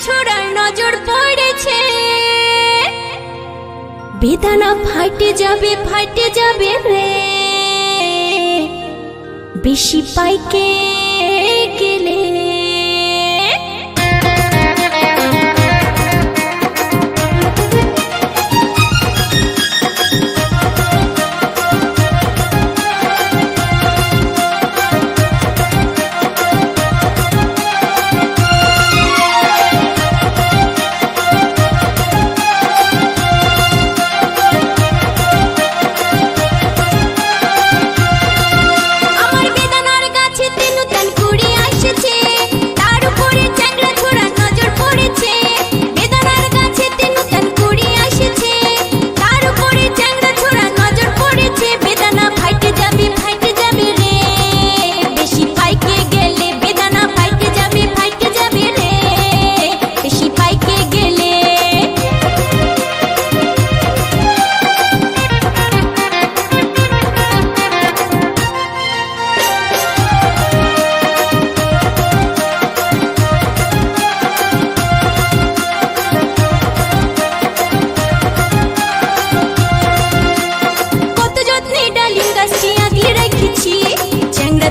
ছোড়ার নজর পড়েছে। বেদানা ফাটে যাবে রে, বেশি পাইকে গেলে।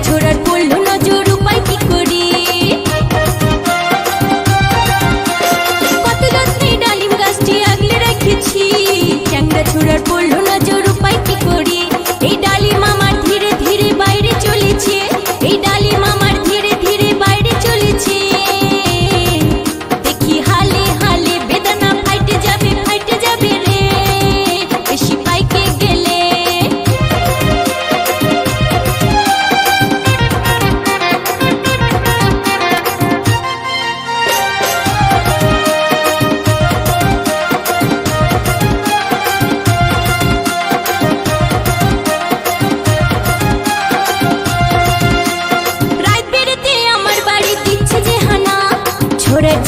ছোড়ার পড়লো নজর, উপায় কি করি? কত যত্নে ডালিম গাছটি আগলে রেখেছি, চ্যাংড়া ছোড়ার পড়লো নজর, উপায় কি করি? এই ডালিম আমার ধীরে ধীরে বাইরে চলেছে, এই ডালিম আমার ধীরে ধীরে বাইরে চলেছে। দেখি হালে হালে বেদানা ফাইটে যাবে রে, বেশি পাইকে গেলে। ছোড়ার